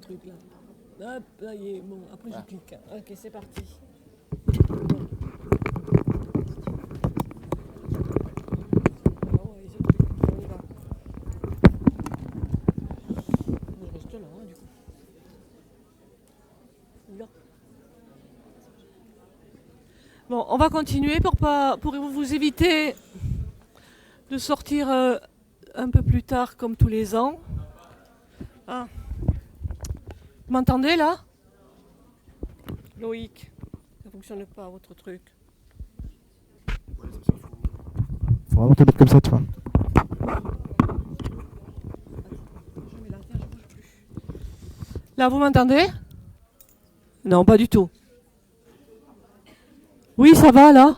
truc là. Hop, là y est. Bon, après je clique. Ok, c'est parti. Alors, ouais, je clique. On y va. Je reste là, hein, du coup. Là. Bon, on va continuer pour vous éviter de sortir un peu plus tard comme tous les ans. Ah. Vous m'entendez là? Loïc, ça fonctionne pas votre truc. Faut vraiment te mettre comme ça, tu vois. Là, vous m'entendez? Non, pas du tout. Oui, ça va là?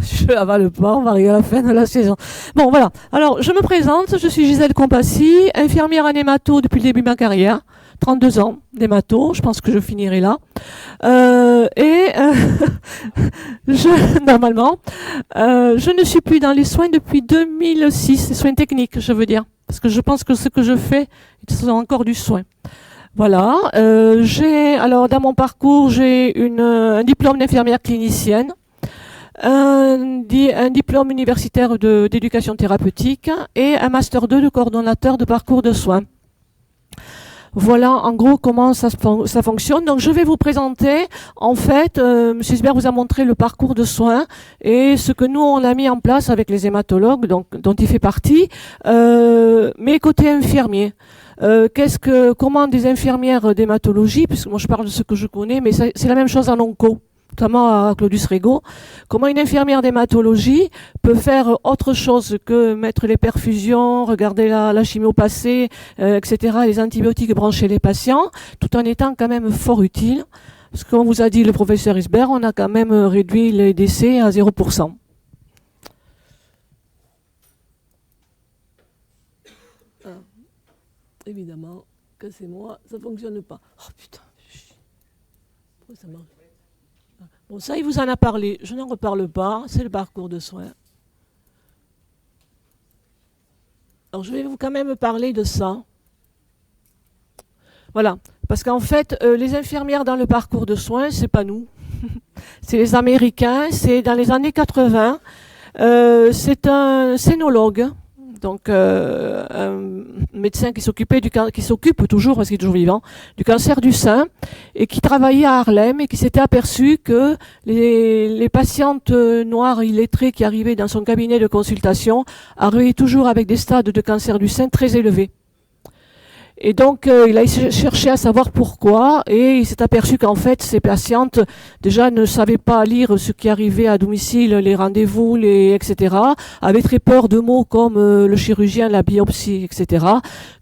Je avale pas, on va arriver à la fin de la saison. Bon, voilà. Alors, je me présente, je suis Gisèle Compassi, infirmière en hémato depuis le début de ma carrière. 32 ans d'hémato, je pense que je finirai là. Normalement, je ne suis plus dans les soins depuis 2006, les soins techniques, je veux dire. Parce que je pense que ce que je fais, c'est encore du soin. Voilà. Alors, dans mon parcours, j'ai un diplôme d'infirmière clinicienne. Un diplôme universitaire d'éducation thérapeutique et un master 2 de coordonnateur de parcours de soins. Voilà en gros comment ça fonctionne. Donc je vais vous présenter, en fait, M. Sber vous a montré le parcours de soins et ce que nous on a mis en place avec les hématologues, dont il fait partie, mais côté infirmier. Comment des infirmières d'hématologie, puisque moi je parle de ce que je connais, mais c'est la même chose en onco, notamment à Claudius Regaud, comment une infirmière d'hématologie peut faire autre chose que mettre les perfusions, regarder la chimio passée, etc., les antibiotiques brancher les patients, tout en étant quand même fort utile. Parce que comme vous a dit le professeur Isbert, on a quand même réduit les décès à 0%. Ah, évidemment que c'est moi, ça fonctionne pas. Oh putain, pourquoi ça marche? Bon, ça, il vous en a parlé. Je n'en reparle pas. C'est le parcours de soins. Alors, je vais vous quand même parler de ça. Voilà. Parce qu'en fait, les infirmières dans le parcours de soins, c'est pas nous. C'est les Américains. C'est dans les années 80. C'est un scénologue. Donc, un médecin qui s'occupe toujours, parce qu'il est toujours vivant, du cancer du sein, et qui travaillait à Harlem, et qui s'était aperçu que les patientes noires illettrées qui arrivaient dans son cabinet de consultation arrivaient toujours avec des stades de cancer du sein très élevés. Et donc, il a cherché à savoir pourquoi, et il s'est aperçu qu'en fait, ces patientes, déjà, ne savaient pas lire ce qui arrivait à domicile, les rendez-vous, etc., avaient très peur de mots comme le chirurgien, la biopsie, etc.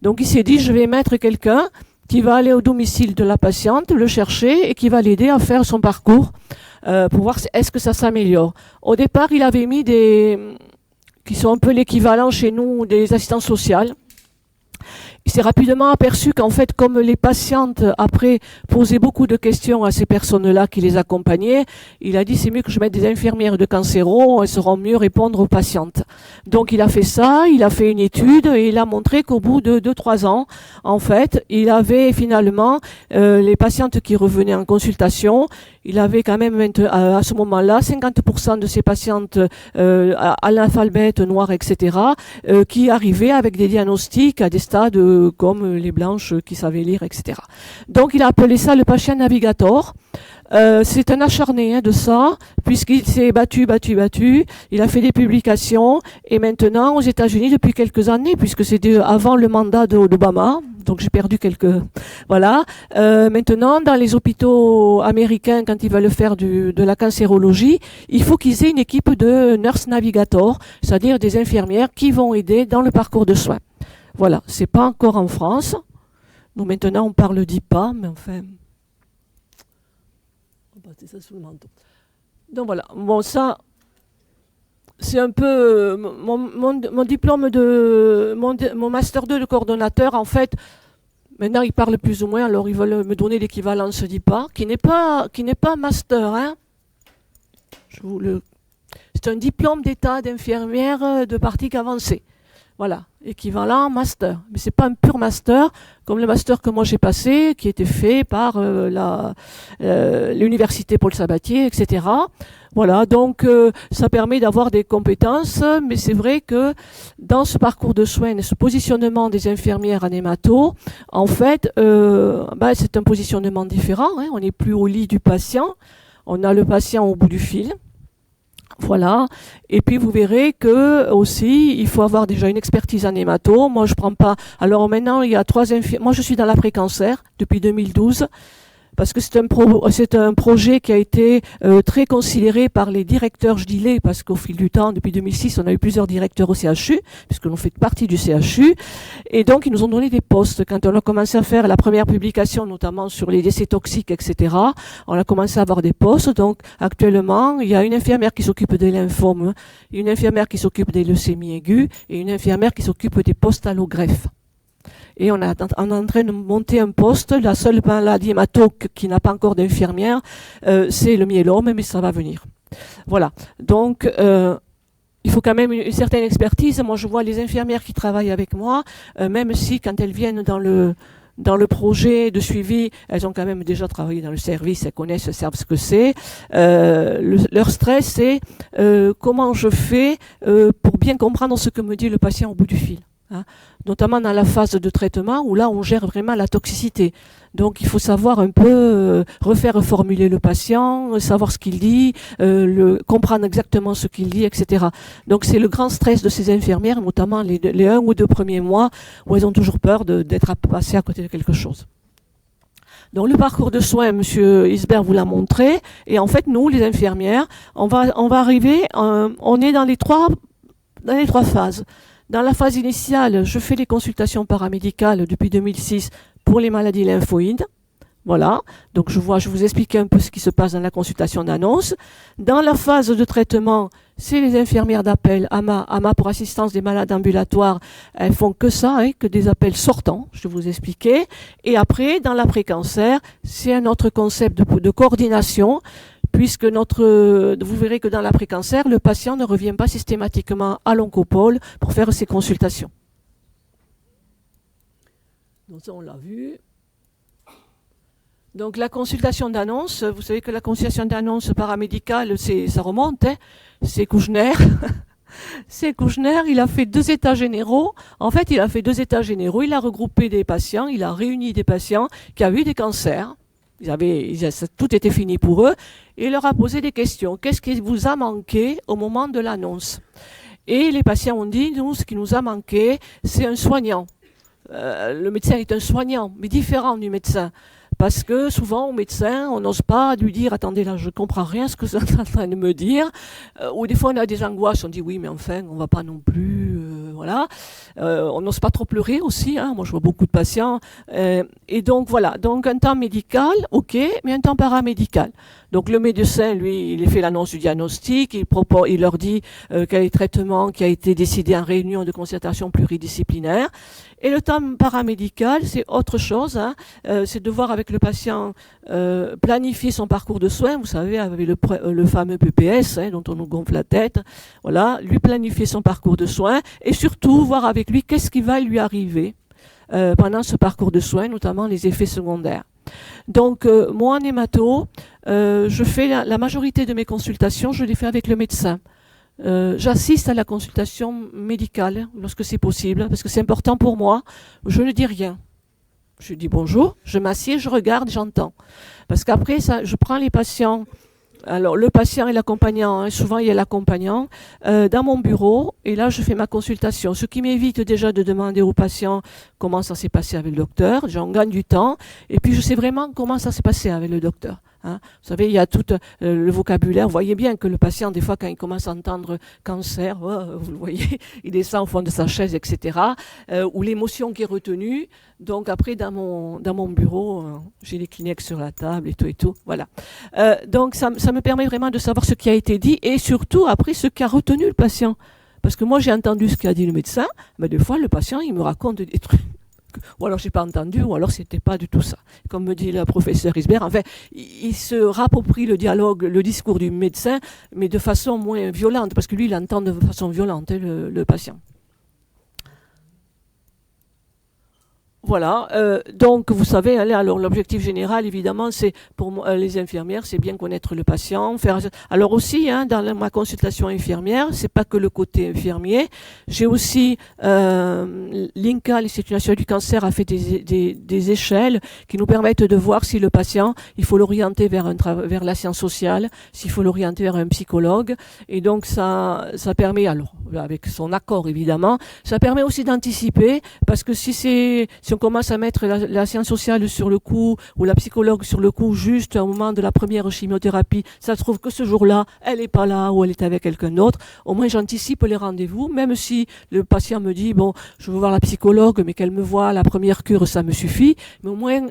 Donc, il s'est dit, je vais mettre quelqu'un qui va aller au domicile de la patiente, le chercher, et qui va l'aider à faire son parcours, pour voir est-ce que ça s'améliore. Au départ, il avait mis qui sont un peu l'équivalent chez nous des assistants sociaux. Il s'est rapidement aperçu qu'en fait, comme les patientes, après, posaient beaucoup de questions à ces personnes-là qui les accompagnaient, il a dit, c'est mieux que je mette des infirmières de cancéro, elles sauront mieux répondre aux patientes. Donc, il a fait ça, il a fait une étude, et il a montré qu'au bout de 2-3 ans, en fait, il avait finalement les patientes qui revenaient en consultation, il avait quand même à ce moment-là 50% de ces patientes analphabètes, noires, etc., qui arrivaient avec des diagnostics à des stades comme les blanches qui savaient lire, etc. Donc il a appelé ça le patient navigator. C'est un acharné de ça, puisqu'il s'est battu, il a fait des publications, et maintenant aux États-Unis depuis quelques années, puisque c'était avant le mandat d'Obama, donc j'ai perdu quelques... Voilà. Maintenant, dans les hôpitaux américains, quand ils veulent faire de la cancérologie, il faut qu'ils aient une équipe de nurse navigator, c'est-à-dire des infirmières qui vont aider dans le parcours de soins. Voilà, c'est pas encore en France. Nous maintenant on parle d'IPA, mais enfin, on va passer ça sous le manteau. Donc voilà, bon ça, c'est un peu mon diplôme mon master 2 de coordonnateur. En fait, maintenant ils parlent plus ou moins, alors ils veulent me donner l'équivalence d'IPA, qui n'est pas master, hein. C'est un diplôme d'état d'infirmière de pratique avancée. Voilà, équivalent master. Mais c'est pas un pur master comme le master que moi j'ai passé, qui était fait par l'université Paul Sabatier, etc. Voilà, donc ça permet d'avoir des compétences, mais c'est vrai que dans ce parcours de soins et ce positionnement des infirmières en hémato, en fait, c'est un positionnement différent. Hein, on n'est plus au lit du patient, on a le patient au bout du fil. Voilà. Et puis vous verrez que aussi il faut avoir déjà une expertise en hémato. Moi je prends pas. Alors maintenant il y a 3 infirmières. Moi je suis dans l'après-cancer depuis 2012. Parce que c'est un projet qui a été très considéré par les directeurs, je dis les, parce qu'au fil du temps, depuis 2006, on a eu plusieurs directeurs au CHU, puisque l'on fait partie du CHU, et donc ils nous ont donné des postes. Quand on a commencé à faire la première publication, notamment sur les décès toxiques, etc., on a commencé à avoir des postes. Donc actuellement, il y a une infirmière qui s'occupe des lymphomes, une infirmière qui s'occupe des leucémies aiguës, et une infirmière qui s'occupe des postes allogreffes. Et on est en train de monter un poste. La seule maladie hémato qui n'a pas encore d'infirmière, c'est le myélome, mais ça va venir. Voilà. Donc, il faut quand même une certaine expertise. Moi, je vois les infirmières qui travaillent avec moi, même si quand elles viennent dans le projet de suivi, elles ont quand même déjà travaillé dans le service, elles connaissent, elles savent ce que c'est. Leur stress, c'est comment je fais pour bien comprendre ce que me dit le patient au bout du fil. Hein, notamment dans la phase de traitement où là on gère vraiment la toxicité. Donc il faut savoir un peu reformuler le patient, savoir ce qu'il dit, comprendre exactement ce qu'il dit, etc. Donc c'est le grand stress de ces infirmières, notamment les 1 ou 2 premiers mois où elles ont toujours peur d'être passées à côté de quelque chose. Donc le parcours de soins, Monsieur Isbert vous l'a montré, et en fait nous, les infirmières, on va arriver, on est dans les trois phases. Dans la phase initiale, je fais les consultations paramédicales depuis 2006 pour les maladies lymphoïdes. Voilà. Donc je vous expliquer un peu ce qui se passe dans la consultation d'annonce. Dans la phase de traitement, c'est les infirmières d'appel, AMA pour assistance des malades ambulatoires. Elles font que ça, hein, que des appels sortants. Je vais vous expliquer. Et après, dans l'après-cancer, c'est un autre concept de coordination. Puisque vous verrez que dans l'après-cancer, le patient ne revient pas systématiquement à l'oncopole pour faire ses consultations. Donc ça, on l'a vu. Donc la consultation d'annonce, vous savez que la consultation d'annonce paramédicale, ça remonte, hein, c'est Kouchner. C'est Kouchner, il a fait 2 états généraux. En fait, il a fait 2 états généraux, il a regroupé des patients, il a réuni des patients qui avaient eu des cancers. Tout était fini pour eux, et il leur a posé des questions. Qu'est-ce qui vous a manqué au moment de l'annonce? Et les patients ont dit, nous, ce qui nous a manqué, c'est un soignant. Le médecin est un soignant, mais différent du médecin. Parce que souvent, au médecin, on n'ose pas lui dire « Attendez, là, je comprends rien ce que vous êtes en train de me dire. » Ou des fois, on a des angoisses, on dit « Oui, mais enfin, on va pas non plus... voilà. » On n'ose pas trop pleurer aussi. Hein. Moi, je vois beaucoup de patients. Et donc, voilà. Donc, un temps médical, ok, mais un temps paramédical. Donc, le médecin, lui, il fait l'annonce du diagnostic. Il leur dit quel est le traitement qui a été décidé en réunion de concertation pluridisciplinaire. Et le temps paramédical, c'est autre chose. Hein. C'est de voir avec le patient planifier son parcours de soins. Vous savez, avec le fameux PPS, hein, dont on nous gonfle la tête. Voilà, lui planifier son parcours de soins et surtout voir avec lui qu'est-ce qui va lui arriver pendant ce parcours de soins, notamment les effets secondaires. Donc, moi, en hémato, je fais la majorité de mes consultations, je les fais avec le médecin. J'assiste à la consultation médicale lorsque c'est possible, parce que c'est important pour moi. Je ne dis rien. Je dis bonjour, je m'assieds, je regarde, j'entends. Parce qu'après, je prends les patients. Alors, le patient et l'accompagnant, hein, souvent il y a l'accompagnant, dans mon bureau, et là je fais ma consultation. Ce qui m'évite déjà de demander au patient comment ça s'est passé avec le docteur. J'en gagne du temps, et puis je sais vraiment comment ça s'est passé avec le docteur. Hein. Vous savez, il y a tout le vocabulaire. Vous voyez bien que le patient, des fois, quand il commence à entendre cancer, vous le voyez, il descend au fond de sa chaise, etc. Ou l'émotion qui est retenue. Donc après, dans mon bureau, j'ai les Kleenex sur la table et tout. Voilà. Donc ça me permet vraiment de savoir ce qui a été dit et surtout après ce qu'a retenu le patient. Parce que moi, j'ai entendu ce qu'a dit le médecin, mais des fois, le patient, il me raconte des trucs. Ou alors j'ai pas entendu, ou alors c'était pas du tout ça. Comme me dit la professeure Isbert, en fait, il se rapproprie le dialogue, le discours du médecin, mais de façon moins violente, parce que lui, il entend de façon violente, hein, le patient. Voilà, donc vous savez, alors l'objectif général, évidemment, c'est pour les infirmières, c'est bien connaître le patient. Alors aussi, dans ma consultation infirmière, c'est pas que le côté infirmier. J'ai aussi l'INCA, l'Institut national du cancer, a fait des échelles qui nous permettent de voir si le patient, il faut l'orienter vers la science sociale, s'il faut l'orienter vers un psychologue. Et donc ça permet, alors avec son accord évidemment, ça permet aussi d'anticiper, parce que si on commence à mettre la science sociale sur le coup, ou la psychologue sur le coup, juste au moment de la première chimiothérapie, ça se trouve que ce jour-là, elle n'est pas là ou elle est avec quelqu'un d'autre. Au moins, j'anticipe les rendez-vous, même si le patient me dit, bon, je veux voir la psychologue, mais qu'elle me voit, la première cure, ça me suffit. Mais au moins,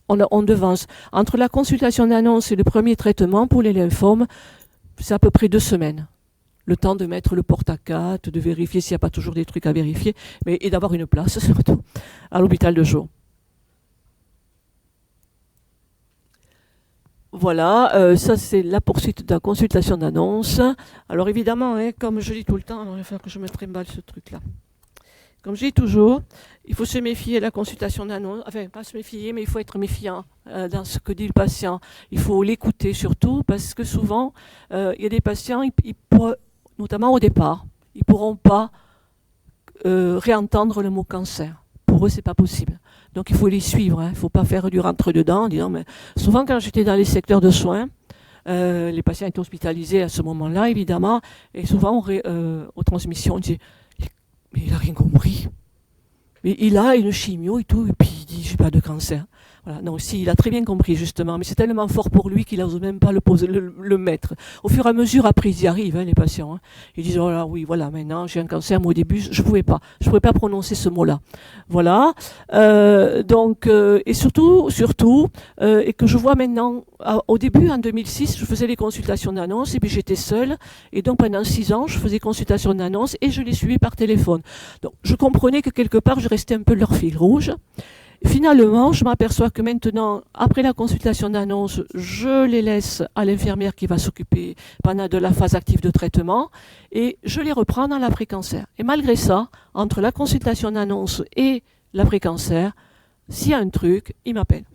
on devance. Entre la consultation d'annonce et le premier traitement pour les lymphomes, c'est à peu près 2 semaines. Le temps de mettre le porte-à-4, de vérifier s'il n'y a pas toujours des trucs à vérifier, et d'avoir une place surtout à l'hôpital de jour. Voilà, ça c'est la poursuite de la consultation d'annonce. Alors évidemment, comme je dis tout le temps, il va falloir que je me trimballe ce truc-là. Comme je dis toujours, il faut se méfier de la consultation d'annonce, enfin pas se méfier, mais il faut être méfiant dans ce que dit le patient. Il faut l'écouter surtout, parce que souvent, il y a des patients, notamment au départ, ils ne pourront pas réentendre le mot cancer. Pour eux, c'est pas possible. Donc il faut les suivre, il ne faut pas faire du rentre-dedans en disant, mais souvent quand j'étais dans les secteurs de soins, les patients étaient hospitalisés à ce moment-là, évidemment, et souvent aux transmissions, on dit, mais il n'a rien compris. Mais il a une chimio et tout, et puis il dit, j'ai pas de cancer. Voilà. Non, si, il a très bien compris, justement, mais c'est tellement fort pour lui qu'il n'ose même pas le mettre. Au fur et à mesure, après, ils y arrivent, les patients. Ils disent, oh là, oui, voilà, maintenant, j'ai un cancer, mais au début, je pouvais pas prononcer ce mot-là. Voilà. Et surtout, et que je vois maintenant, au début, en 2006, je faisais les consultations d'annonce, et puis j'étais seule, et donc pendant 6 ans, je faisais consultation d'annonce, et je les suivais par téléphone. Donc, je comprenais que quelque part, je restais un peu leur fil rouge. Finalement, je m'aperçois que maintenant, après la consultation d'annonce, je les laisse à l'infirmière qui va s'occuper pendant de la phase active de traitement et je les reprends dans l'après-cancer. Et malgré ça, entre la consultation d'annonce et l'après-cancer, s'il y a un truc, ils m'appellent.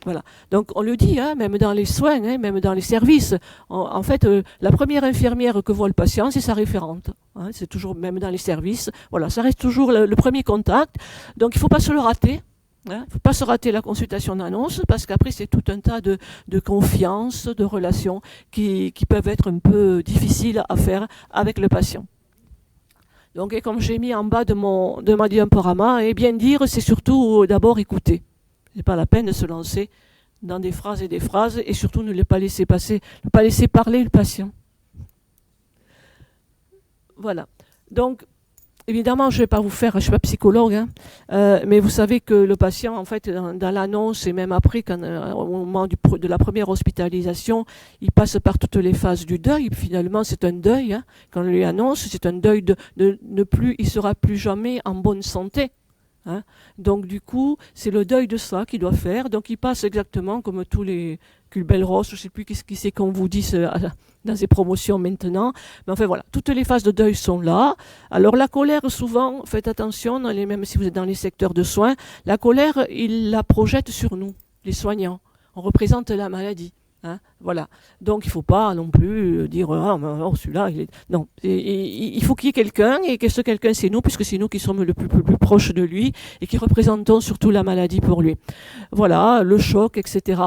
Voilà. Donc on le dit, même dans les soins, même dans les services. En fait, la première infirmière que voit le patient, c'est sa référente. C'est toujours, même dans les services, voilà, ça reste toujours le premier contact. Donc il ne faut pas se le rater. Il ne faut pas se rater la consultation d'annonce parce qu'après c'est tout un tas de confiance, de relations qui peuvent être un peu difficiles à faire avec le patient. Donc et comme j'ai mis en bas de ma diaporama, et bien dire, c'est surtout d'abord écouter. Ce n'est pas la peine de se lancer dans des phrases et surtout ne pas laisser parler le patient. Voilà. Donc évidemment, je ne vais pas vous faire, je ne suis pas psychologue, mais vous savez que le patient, en fait, dans l'annonce et même après, au moment de la première hospitalisation, il passe par toutes les phases du deuil. Finalement, c'est un deuil. Quand on lui annonce, c'est un deuil il ne sera plus jamais en bonne santé. Donc du coup, c'est le deuil de ça qu'il doit faire. Donc il passe exactement comme tous les Culbel-Ross, je ne sais plus qu'est-ce qui c'est qu'on vous dit dans ces promotions maintenant. Mais enfin voilà, toutes les phases de deuil sont là. Alors la colère, souvent, faites attention, même si vous êtes dans les secteurs de soins, la colère, il la projette sur nous, les soignants. On représente la maladie. Voilà. Donc il ne faut pas non plus dire oh, celui-là, non. Il faut qu'il y ait quelqu'un, et que ce quelqu'un c'est nous, puisque c'est nous qui sommes le plus proche de lui et qui représentons surtout la maladie pour lui. Voilà, le choc, etc.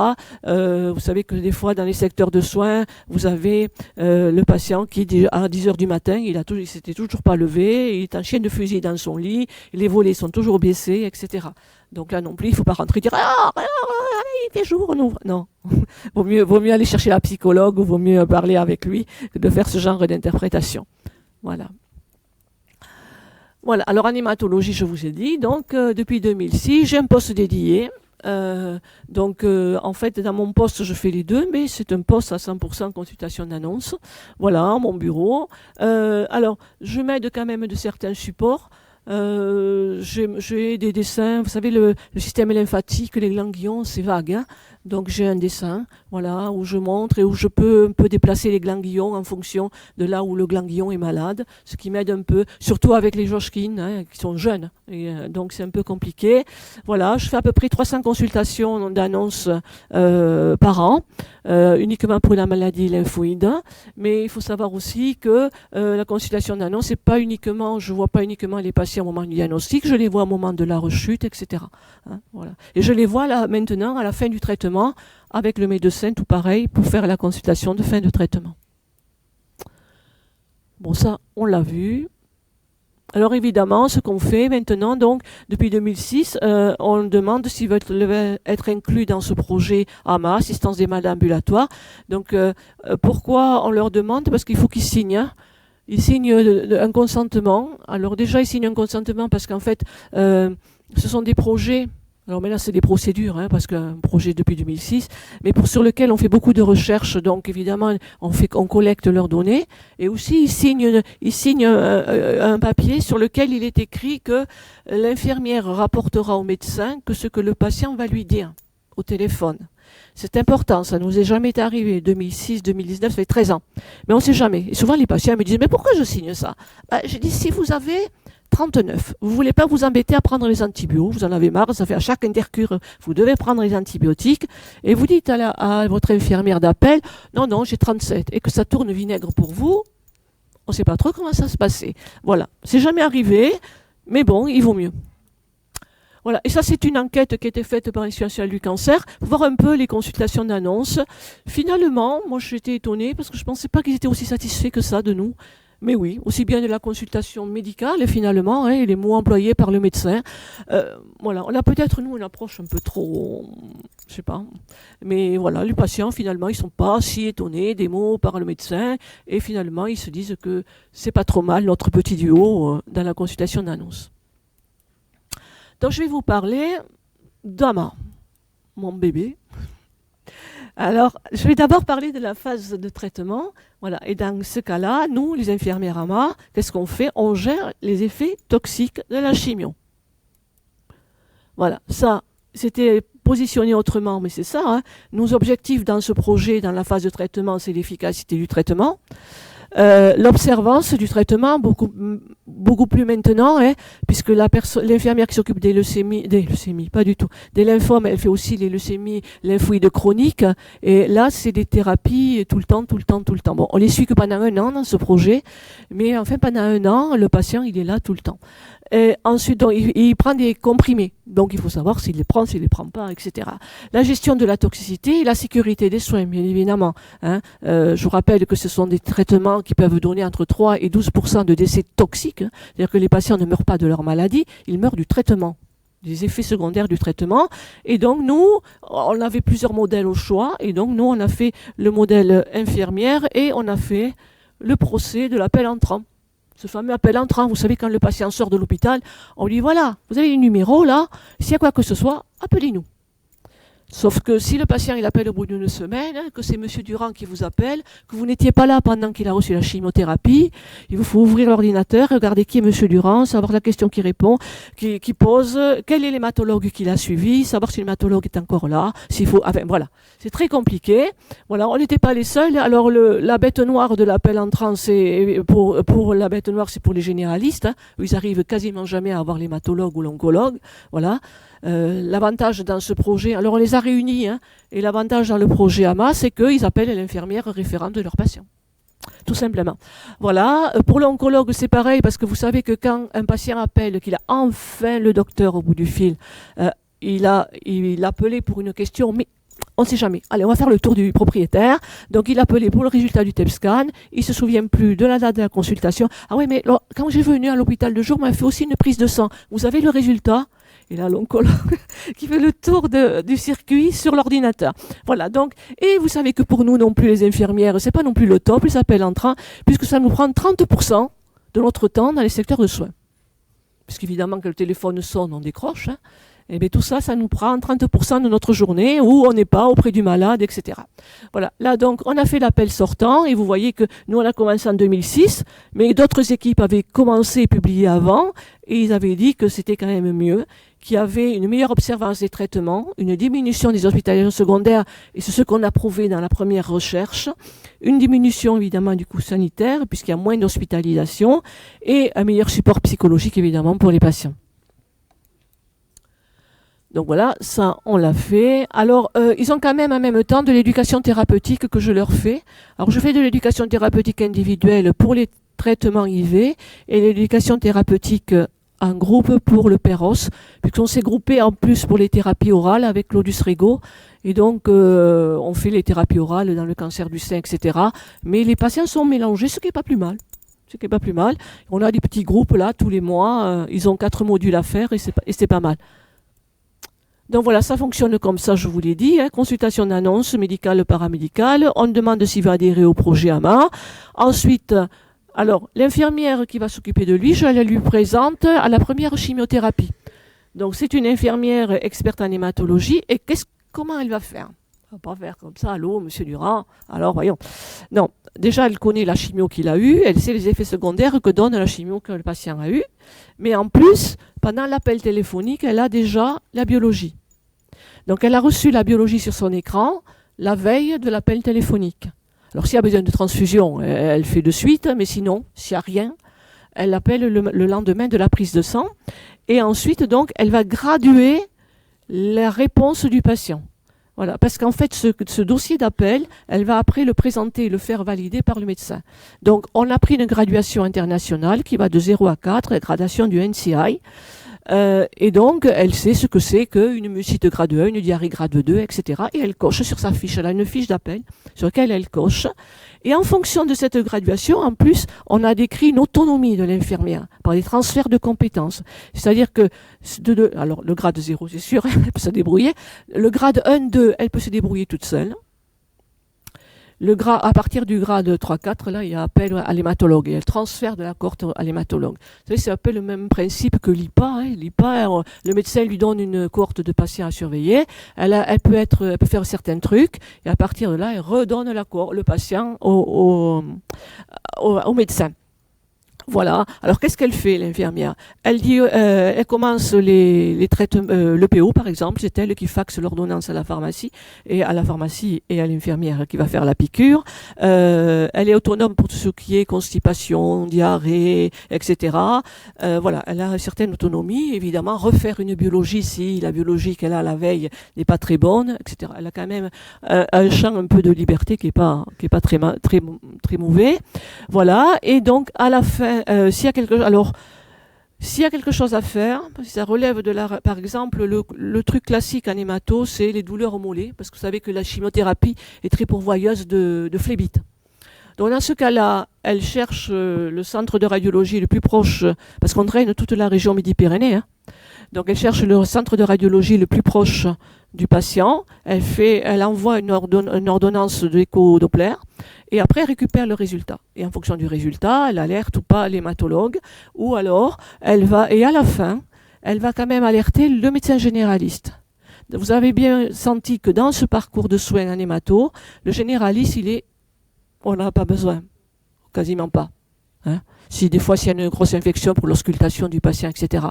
Vous savez que des fois dans les secteurs de soins, vous avez le patient qui dit à 10h du matin, il s'était toujours pas levé, il est en chien de fusil dans son lit, les volets sont toujours baissés, etc. Donc là non plus, il ne faut pas rentrer et dire il fait jour, non. Vaut mieux aller chercher la psychologue ou vaut mieux parler avec lui que de faire ce genre d'interprétation. Voilà. Voilà. Alors, en hématologie, je vous ai dit, donc, depuis 2006, j'ai un poste dédié. En fait, dans mon poste, je fais les deux, mais c'est un poste à 100% consultation d'annonce. Voilà, mon bureau. Alors, je m'aide quand même de certains supports. J'ai des dessins, vous savez, le système lymphatique, les ganglions, c'est vague. Donc j'ai un dessin, voilà, où je montre et où je peux un peu déplacer les ganglions en fonction de là où le ganglion est malade, ce qui m'aide un peu, surtout avec les Hodgkin, hein, qui sont jeunes, et donc c'est un peu compliqué. Voilà, je fais à peu près 300 consultations d'annonces par an, uniquement pour la maladie lymphoïde, mais il faut savoir aussi que la consultation d'annonce, c'est pas uniquement, je vois pas uniquement les patients au moment du diagnostic, je les vois au moment de la rechute, etc. Hein, voilà. Et je les vois là maintenant à la fin du traitement avec le médecin, tout pareil, pour faire la consultation de fin de traitement. Bon, ça, on l'a vu. Alors évidemment, ce qu'on fait maintenant, donc depuis 2006, on demande s'ils veulent être inclus dans ce projet AMA, assistance des malades ambulatoires. Donc pourquoi on leur demande? Parce qu'il faut qu'ils signent. Hein. Ils signent un consentement. Alors déjà, ils signent un consentement parce qu'en fait, ce sont des projets. Alors maintenant, c'est des procédures, hein, parce qu'un projet depuis 2006, mais sur lequel on fait beaucoup de recherches. Donc évidemment, on collecte leurs données, et aussi ils signent un papier sur lequel il est écrit que l'infirmière rapportera au médecin que ce que le patient va lui dire au téléphone. C'est important, ça nous est jamais arrivé. 2006, 2019, ça fait 13 ans. Mais on ne sait jamais. Et souvent, les patients me disent, mais pourquoi je signe ça? Je dis, si vous avez 39, vous voulez pas vous embêter à prendre les antibiotiques, vous en avez marre, ça fait à chaque intercure, vous devez prendre les antibiotiques, et vous dites à votre infirmière d'appel, non, j'ai 37, et que ça tourne vinaigre pour vous, on ne sait pas trop comment ça se passait. Voilà, c'est jamais arrivé, mais bon, il vaut mieux. Voilà, et ça c'est une enquête qui a été faite par l'Institut national du cancer, pour voir un peu les consultations d'annonces. Finalement, moi j'étais étonnée, parce que je ne pensais pas qu'ils étaient aussi satisfaits que ça de nous. Mais oui, aussi bien de la consultation médicale, finalement, hein, et les mots employés par le médecin. Voilà, on a peut-être, nous, une approche un peu trop, je sais pas. Mais voilà, les patients, finalement, ils sont pas si étonnés des mots par le médecin. Et finalement, ils se disent que c'est pas trop mal, notre petit duo, dans la consultation d'annonce. Donc, je vais vous parler d'AMA, mon bébé. Alors, je vais d'abord parler de la phase de traitement. Voilà. Et dans ce cas-là, nous, les infirmières AMA, qu'est-ce qu'on fait? On gère les effets toxiques de la chimio. Voilà. Ça, c'était positionné autrement, mais c'est ça. Hein. Nos objectifs dans ce projet, dans la phase de traitement, c'est l'efficacité du traitement. L'observance du traitement, beaucoup plus maintenant, hein, puisque l'infirmière qui s'occupe des leucémies, pas du tout, des lymphomes, elle fait aussi les leucémies lymphoïdes chroniques, et là, c'est des thérapies tout le temps. Bon, on les suit que pendant 1 an dans ce projet, mais enfin, pendant 1 an, le patient, il est là tout le temps. Et ensuite, donc, il prend des comprimés. Donc, il faut savoir s'il les prend, s'il les prend pas, etc. La gestion de la toxicité et la sécurité des soins, bien évidemment. Hein. Je vous rappelle que ce sont des traitements qui peuvent donner entre 3 et 12% de décès toxiques. Hein. C'est-à-dire que les patients ne meurent pas de leur maladie, ils meurent du traitement, des effets secondaires du traitement. Et donc, nous, on avait plusieurs modèles au choix. Et donc, nous, on a fait le modèle infirmière et on a fait le procès de l'appel entrant. Ce fameux appel entrant, vous savez, quand le patient sort de l'hôpital, on lui dit, voilà, vous avez les numéros là, s'il y a quoi que ce soit, appelez-nous. Sauf que si le patient il appelle au bout d'1 semaine, hein, que c'est M. Durand qui vous appelle, que vous n'étiez pas là pendant qu'il a reçu la chimiothérapie, il vous faut ouvrir l'ordinateur, regarder qui est M. Durand, savoir la question qu'il répond, qui pose, quel est l'hématologue qu'il a suivi, savoir si l'hématologue est encore là, s'il faut, enfin voilà, c'est très compliqué. Voilà, on n'était pas les seuls. Alors la bête noire de l'appel entrant, c'est pour la bête noire, c'est pour les généralistes. Hein, où ils arrivent quasiment jamais à avoir l'hématologue ou l'oncologue. Voilà. L'avantage dans ce projet, alors on les a réunis, hein, et l'avantage dans le projet AMA, c'est qu'ils appellent l'infirmière référente de leur patient. Tout simplement. Voilà. Pour l'oncologue, c'est pareil, parce que vous savez que quand un patient appelle, qu'il a enfin le docteur au bout du fil, il appelé pour une question, mais on ne sait jamais. Allez, on va faire le tour du propriétaire. Donc, il appelait pour le résultat du TEP-scan. Il ne se souvient plus de la date de la consultation. Ah oui, mais quand j'ai venu à l'hôpital de jour, on m'a fait aussi une prise de sang. Vous avez le résultat? Et là, l'oncologue qui fait le tour du circuit sur l'ordinateur. Voilà, donc, et vous savez que pour nous non plus, les infirmières, c'est pas non plus le top, les appels entrants, puisque ça nous prend 30% de notre temps dans les secteurs de soins. Puisqu'évidemment, quand le téléphone sonne, on décroche, hein. Et bien tout ça, ça nous prend 30% de notre journée où on n'est pas auprès du malade, etc. Voilà. Là, donc, on a fait l'appel sortant et vous voyez que nous, on a commencé en 2006, mais d'autres équipes avaient commencé et publié avant et ils avaient dit que c'était quand même mieux, qui avait une meilleure observance des traitements, une diminution des hospitalisations secondaires, et c'est ce qu'on a prouvé dans la première recherche, une diminution évidemment du coût sanitaire, puisqu'il y a moins d'hospitalisation, et un meilleur support psychologique évidemment pour les patients. Donc voilà, ça on l'a fait. Alors ils ont quand même en même temps de l'éducation thérapeutique que je leur fais. Alors je fais de l'éducation thérapeutique individuelle pour les traitements IV et l'éducation thérapeutique en groupe pour le PEROS, puisqu'on s'est groupé en plus pour les thérapies orales avec Claudius Rigaud, et donc on fait les thérapies orales dans le cancer du sein, etc. Mais les patients sont mélangés, ce qui n'est pas plus mal. Ce qui est pas plus mal. On a des petits groupes là tous les mois, ils ont 4 modules à faire et c'est pas mal. Donc voilà, ça fonctionne comme ça, je vous l'ai dit, hein, consultation d'annonce médicale, paramédicale, on demande s'il va adhérer au projet AMA. Ensuite, alors, l'infirmière qui va s'occuper de lui, je la lui présente à la première chimiothérapie. Donc, c'est une infirmière experte en hématologie. Et comment elle va faire? Elle va pas faire comme ça, allô, monsieur Durand. Alors, voyons. Non, déjà, elle connaît la chimio qu'il a eue. Elle sait les effets secondaires que donne la chimio que le patient a eue. Mais en plus, pendant l'appel téléphonique, elle a déjà la biologie. Donc, elle a reçu la biologie sur son écran la veille de l'appel téléphonique. Alors, s'il y a besoin de transfusion, elle fait de suite, mais sinon, s'il n'y a rien, elle appelle le lendemain de la prise de sang. Et ensuite, donc, elle va graduer la réponse du patient. Voilà, parce qu'en fait, ce dossier d'appel, elle va après le présenter, le faire valider par le médecin. Donc, on a pris une graduation internationale qui va de 0 à 4, la gradation du NCI. Et donc, elle sait ce que c'est qu'une myosite grade 1, une diarrhée grade 2, etc. Et elle coche sur sa fiche. Elle a une fiche d'appel sur laquelle elle coche. Et en fonction de cette graduation, en plus, on a décrit une autonomie de l'infirmière par des transferts de compétences. C'est-à-dire que, alors le grade 0, c'est sûr, elle peut se débrouiller. Le grade 1, 2, elle peut se débrouiller toute seule. À partir du grade 3-4, là, il y a appel à l'hématologue et elle transfère de la cohorte à l'hématologue. Vous savez, c'est un peu le même principe que l'IPA. Hein. L'IPA, le médecin lui donne une cohorte de patients à surveiller. Elle peut faire certains trucs et à partir de là, elle redonne le patient au médecin. Voilà. Alors, qu'est-ce qu'elle fait, l'infirmière? Elle dit, elle commence les traitements, le PO, par exemple, c'est elle qui faxe l'ordonnance à la pharmacie et à l'infirmière qui va faire la piqûre. Elle est autonome pour tout ce qui est constipation, diarrhée, etc. Voilà. Elle a une certaine autonomie. Évidemment, refaire une biologie si la biologie qu'elle a la veille n'est pas très bonne, etc. Elle a quand même un champ un peu de liberté qui est pas très mauvais. Voilà. Et donc, à la fin, s'il y a quelque chose à faire, si ça relève par exemple, le truc classique en hémato, c'est les douleurs au mollet, parce que vous savez que la chimiothérapie est très pourvoyeuse de phlébite. Donc dans ce cas-là, elle cherche le centre de radiologie le plus proche, parce qu'on draine toute la région Midi-Pyrénées, hein. Donc elle cherche le centre de radiologie le plus proche du patient, elle envoie une ordonnance d'écho-Doppler, et après elle récupère le résultat. Et en fonction du résultat, elle alerte ou pas l'hématologue, ou alors et à la fin, elle va quand même alerter le médecin généraliste. Vous avez bien senti que dans ce parcours de soins en hémato, le généraliste, on n'en a pas besoin, quasiment pas. Hein. Des fois, s'il y a une grosse infection pour l'auscultation du patient, etc.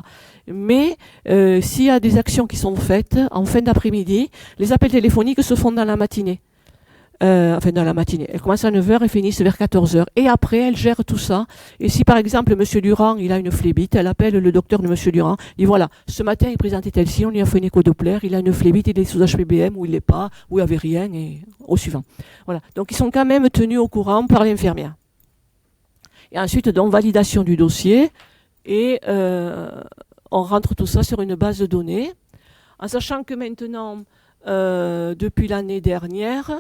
Mais s'il y a des actions qui sont faites en fin d'après-midi, les appels téléphoniques se font dans la matinée. Dans la matinée. Elles commencent à 9h et finissent vers 14h. Et après, elle gère tout ça. Et si, par exemple, monsieur Durand, il a une phlébite, elle appelle le docteur de monsieur Durand. Il dit, voilà, ce matin, il présentait tel-ci, on lui a fait une écho-Doppler, il a une phlébite, il est sous HPBM, ou il l'est pas, ou il n'y avait rien, et au suivant. Voilà. Donc, ils sont quand même tenus au courant par l'infirmière. Et ensuite, donc, validation du dossier. Et on rentre tout ça sur une base de données. En sachant que maintenant, depuis l'année dernière,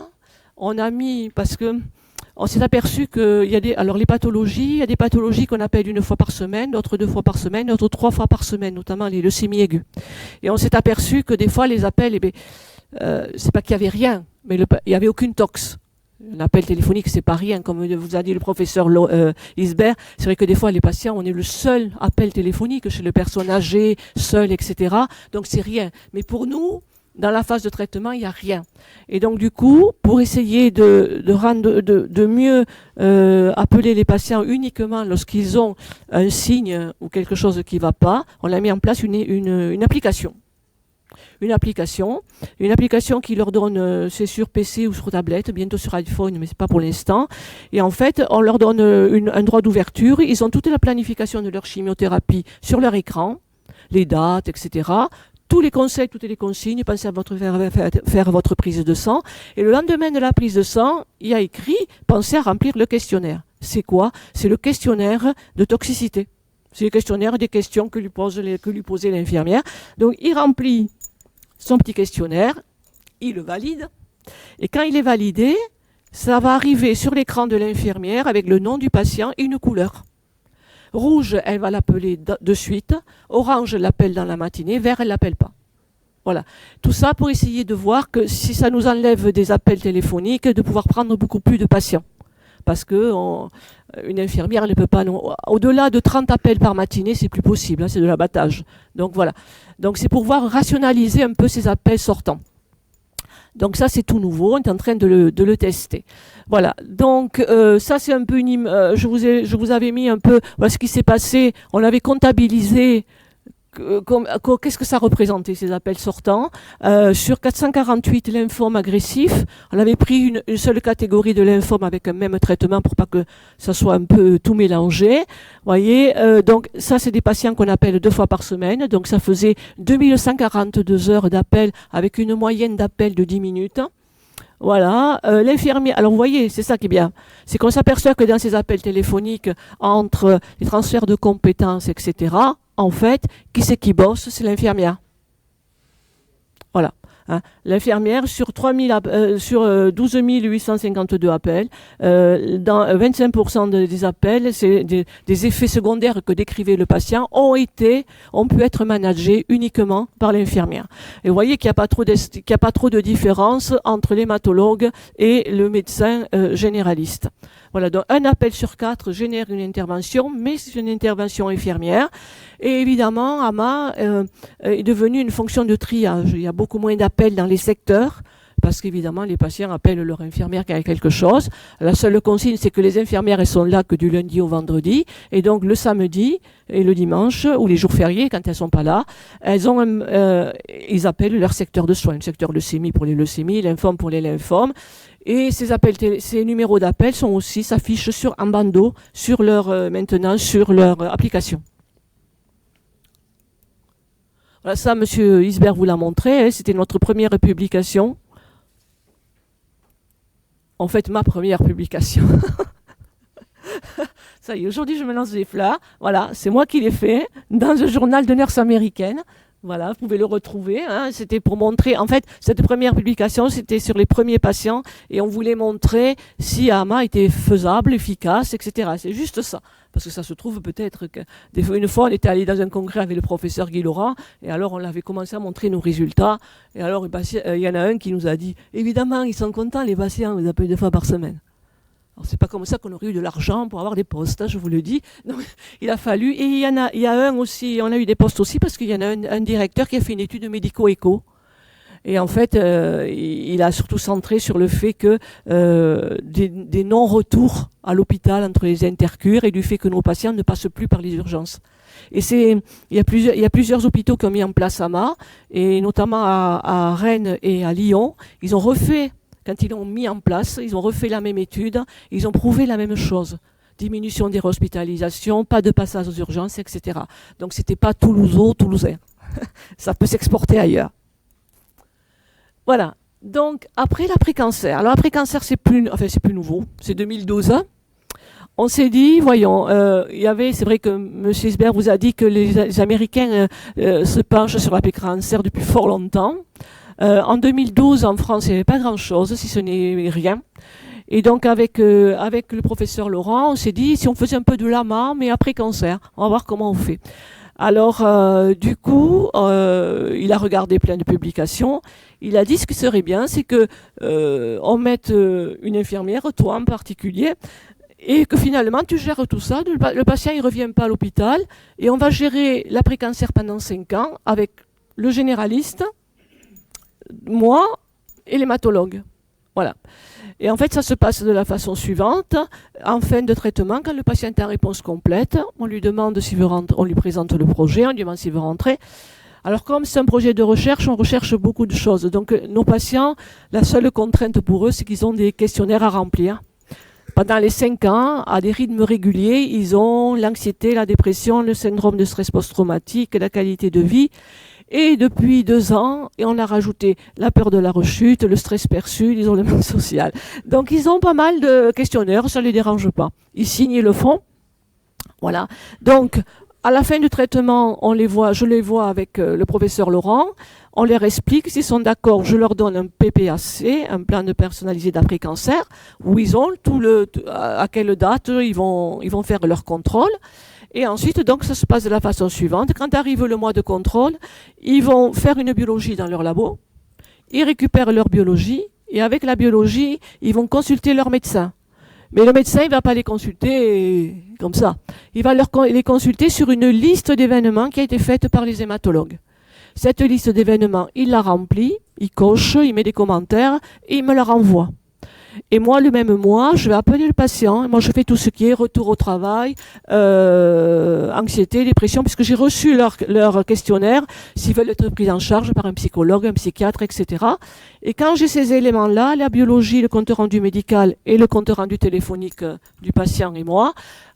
on a mis, parce que on s'est aperçu qu'il y a les pathologies, il y a des pathologies qu'on appelle 1 fois par semaine, d'autres 2 fois par semaine, d'autres 3 fois par semaine, notamment les leucémies aiguës. Et on s'est aperçu que des fois, les appels, c'est pas qu'il y avait rien, mais il y avait aucune tox. Un appel téléphonique, c'est pas rien, comme vous a dit le professeur Isbert. C'est vrai que des fois, les patients, on est le seul appel téléphonique chez le personne âgée, seul, etc. Donc c'est rien. Mais pour nous, Dans la phase de traitement, il n'y a rien. Et donc, du coup, pour essayer de mieux appeler les patients uniquement lorsqu'ils ont un signe ou quelque chose qui ne va pas, on a mis en place une application. Une application qui leur donne, c'est sur PC ou sur tablette, bientôt sur iPhone, mais c'est pas pour l'instant. Et en fait, on leur donne un droit d'ouverture. Ils ont toute la planification de leur chimiothérapie sur leur écran, les dates, etc. Tous les conseils, toutes les consignes, pensez à faire votre prise de sang. Et le lendemain de la prise de sang, il y a écrit, pensez à remplir le questionnaire. C'est quoi? C'est le questionnaire de toxicité. C'est le questionnaire des questions que lui posait l'infirmière. Donc, il remplit son petit questionnaire, il le valide. Et quand il est validé, ça va arriver sur l'écran de l'infirmière avec le nom du patient et une couleur. Rouge, elle va l'appeler de suite. Orange, elle l'appelle dans la matinée. Vert, elle l'appelle pas. Voilà. Tout ça pour essayer de voir que si ça nous enlève des appels téléphoniques, de pouvoir prendre beaucoup plus de patients. Parce que une infirmière ne peut pas... Au-delà de 30 appels par matinée, c'est plus possible. Hein, c'est de l'abattage. Donc voilà. Donc c'est pour pouvoir rationaliser un peu ces appels sortants. Donc ça, c'est tout nouveau. On est en train de le tester. Voilà. Donc ça, c'est un peu je vous avais mis un peu voilà ce qui s'est passé. On avait comptabilisé qu'est-ce que ça représentait ces appels sortants. Sur 448 lymphomes agressifs, on avait pris une seule catégorie de lymphomes avec un même traitement pour pas que ça soit un peu tout mélangé. Vous voyez, donc ça c'est des patients qu'on appelle 2 fois par semaine, donc ça faisait 2142 heures d'appel avec une moyenne d'appel de 10 minutes. Voilà, l'infirmier. Alors vous voyez, c'est ça qui est bien. C'est qu'on s'aperçoit que dans ces appels téléphoniques, entre les transferts de compétences, etc., en fait, qui c'est qui bosse? C'est l'infirmière. Voilà. Hein. L'infirmière, sur 12 852 appels, dans 25% des appels, c'est des effets secondaires que décrivait le patient, ont pu être managés uniquement par l'infirmière. Et vous voyez qu'il n'y a pas trop de différence entre l'hématologue et le médecin généraliste. Voilà, donc un appel sur 4 génère une intervention, mais c'est une intervention infirmière. Et évidemment, AMA est devenue une fonction de triage. Il y a beaucoup moins d'appels dans les secteurs, parce qu'évidemment, les patients appellent leur infirmière quand il y a quelque chose. La seule consigne, c'est que les infirmières, elles sont là que du lundi au vendredi. Et donc, le samedi et le dimanche, ou les jours fériés, quand elles sont pas là, ils appellent leur secteur de soins. Le secteur leucémie pour les leucémies, lymphome pour les lymphomes. Et ces numéros d'appel s'affichent en bandeau maintenant sur leur application. Voilà, ça, Monsieur Isbert vous l'a montré. Hein, c'était notre première publication. En fait, ma première publication. Ça y est, aujourd'hui, je me lance des fleurs. Voilà, c'est moi qui l'ai fait dans un journal de nurse américaine. Voilà, vous pouvez le retrouver. Hein. C'était pour montrer, en fait, cette première publication, c'était sur les premiers patients et on voulait montrer si AMA était faisable, efficace, etc. C'est juste ça. Parce que ça se trouve peut-être une fois, on était allé dans un congrès avec le professeur Guy Laurent et alors on avait commencé à montrer nos résultats. Et alors, il y en a un qui nous a dit, évidemment, ils sont contents, les patients, ils appellent 2 fois par semaine. Alors, c'est pas comme ça qu'on aurait eu de l'argent pour avoir des postes, hein, je vous le dis. Donc, il a fallu, et il y a un aussi, on a eu des postes aussi parce qu'il y en a un directeur qui a fait une étude de médico-éco. Et en fait, il a surtout centré sur le fait que des non-retours à l'hôpital entre les intercures et du fait que nos patients ne passent plus par les urgences. Et il y a plusieurs hôpitaux qui ont mis en place AMA, et notamment à Rennes et à Lyon, ils ont refait. Quand ils l'ont mis en place, ils ont refait la même étude, ils ont prouvé la même chose. Diminution des hospitalisations, pas de passage aux urgences, etc. Donc c'était pas toulousain. Ça peut s'exporter ailleurs. Voilà. Donc après l'après-cancer. Alors l'après-cancer, c'est plus nouveau, c'est 2012. On s'est dit, voyons, c'est vrai que M. Isbert vous a dit que les Américains se penchent sur l'après-cancer depuis fort longtemps. En 2012, en France, il n'y avait pas grand-chose, si ce n'est rien. Et donc, avec le professeur Laurent, on s'est dit, si on faisait un peu de l'AMA, mais après cancer, on va voir comment on fait. Alors, du coup, il a regardé plein de publications. Il a dit, ce qui serait bien, c'est que on mette une infirmière, toi en particulier, et que finalement, tu gères tout ça. Le patient, il revient pas à l'hôpital, et on va gérer l'après-cancer pendant 5 ans avec le généraliste, moi et l'hématologue. Voilà. Et en fait, ça se passe de la façon suivante. En fin de traitement, quand le patient est en réponse complète, on lui demande s'il veut rentrer, on lui présente le projet, on lui demande s'il veut rentrer. Alors, comme c'est un projet de recherche, on recherche beaucoup de choses. Donc, nos patients, la seule contrainte pour eux, c'est qu'ils ont des questionnaires à remplir. Pendant les 5 ans, à des rythmes réguliers, ils ont l'anxiété, la dépression, le syndrome de stress post-traumatique, la qualité de vie. Et depuis 2 ans, et on a rajouté la peur de la rechute, le stress perçu, l'isolement social. Donc ils ont pas mal de questionnaires, ça ne les dérange pas. Ils signent, ils le font. Voilà. Donc, à la fin du traitement, je les vois avec le professeur Laurent. On leur explique, s'ils sont d'accord, je leur donne un PPAC, un plan de personnalisé d'après-cancer, où ils ont à quelle date ils vont faire leur contrôle. Et ensuite, donc, ça se passe de la façon suivante. Quand arrive le mois de contrôle, ils vont faire une biologie dans leur labo. Ils récupèrent leur biologie. Et avec la biologie, ils vont consulter leur médecin. Mais le médecin, il va pas les consulter comme ça. Il va les consulter sur une liste d'événements qui a été faite par les hématologues. Cette liste d'événements, il la remplit, il coche, il met des commentaires et il me la renvoie. Et moi, le même mois, je vais appeler le patient. Moi, je fais tout ce qui est retour au travail, anxiété, dépression, puisque j'ai reçu leur questionnaire, s'ils veulent être pris en charge par un psychologue, un psychiatre, etc. Et quand j'ai ces éléments-là, la biologie, le compte rendu médical et le compte rendu téléphonique du patient et moi,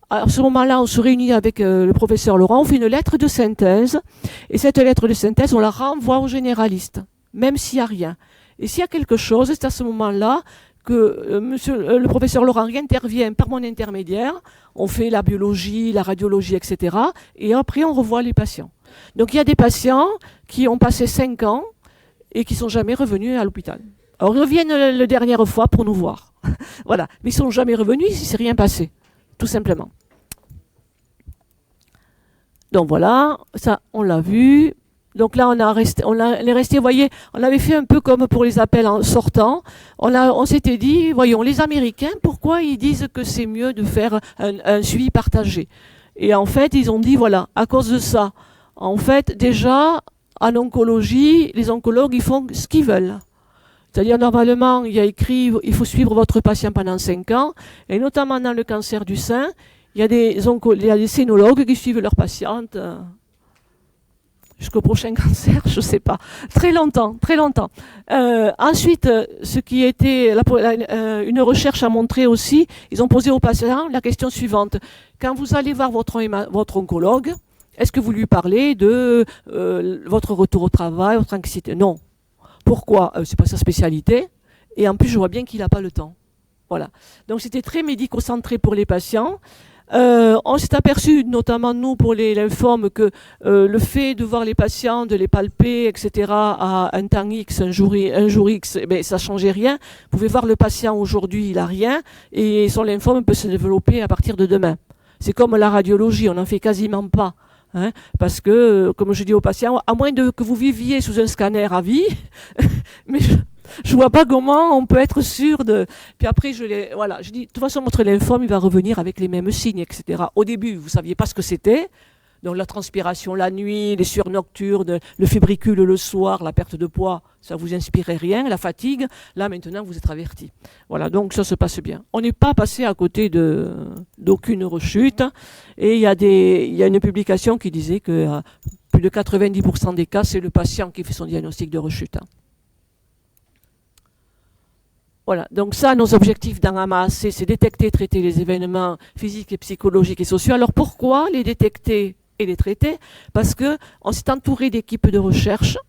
à ce moment-là, on se réunit avec le professeur Laurent, on fait une lettre de synthèse. Et cette lettre de synthèse, on la renvoie au généraliste, même s'il n'y a rien. Et s'il y a quelque chose, c'est à ce moment-là que le professeur Laurent intervient par mon intermédiaire, on fait la biologie, la radiologie, etc. Et après, on revoit les patients. Donc, il y a des patients qui ont passé 5 ans et qui ne sont jamais revenus à l'hôpital. Alors, ils reviennent la dernière fois pour nous voir. Voilà. Mais ils ne sont jamais revenus, il ne s'est rien passé. Tout simplement. Donc, voilà. Ça, on l'a vu. Donc là, on est resté, vous voyez, on avait fait un peu comme pour les appels en sortant. On s'était dit, voyons, les Américains, pourquoi ils disent que c'est mieux de faire un suivi partagé? Et en fait, ils ont dit, voilà, à cause de ça. En fait, déjà, en oncologie, les oncologues, ils font ce qu'ils veulent. C'est-à-dire, normalement, il y a écrit, il faut suivre votre patient pendant 5 ans. Et notamment dans le cancer du sein, il y a des scénologues qui suivent leurs patientes jusqu'au prochain cancer, je ne sais pas. Très longtemps, très longtemps. Ensuite, ce qui était une recherche a montré aussi, ils ont posé aux patients la question suivante. Quand vous allez voir votre oncologue, est-ce que vous lui parlez de votre retour au travail, votre anxiété? Non. Pourquoi? C'est pas sa spécialité. Et en plus, je vois bien qu'il n'a pas le temps. Voilà. Donc, c'était très médico-centré pour les patients. On s'est aperçu, notamment nous pour les lymphomes, que le fait de voir les patients, de les palper, etc., à un temps X, un jour X, eh bien, ça changeait rien. Vous pouvez voir le patient aujourd'hui, il a rien, et son lymphome peut se développer à partir de demain. C'est comme la radiologie, on n'en fait quasiment pas. Hein, parce que, comme je dis aux patients, à moins que vous viviez sous un scanner à vie, mais je vois pas comment on peut être sûr de. Puis après, je dis, de toute façon, votre lymphome, il va revenir avec les mêmes signes, etc. Au début, vous saviez pas ce que c'était. Donc la transpiration la nuit, les sueurs nocturnes, le fébricule le soir, la perte de poids, ça vous inspirait rien, la fatigue. Là, maintenant, vous êtes averti. Voilà, donc ça se passe bien. On n'est pas passé à côté d'aucune rechute. Et il y a une publication qui disait que plus de 90% des cas, c'est le patient qui fait son diagnostic de rechute. Voilà, donc ça, nos objectifs dans AMAAC, c'est détecter et traiter les événements physiques et psychologiques et sociaux. Alors pourquoi les détecter et les traiter? Parce que on s'est entouré d'équipes de recherche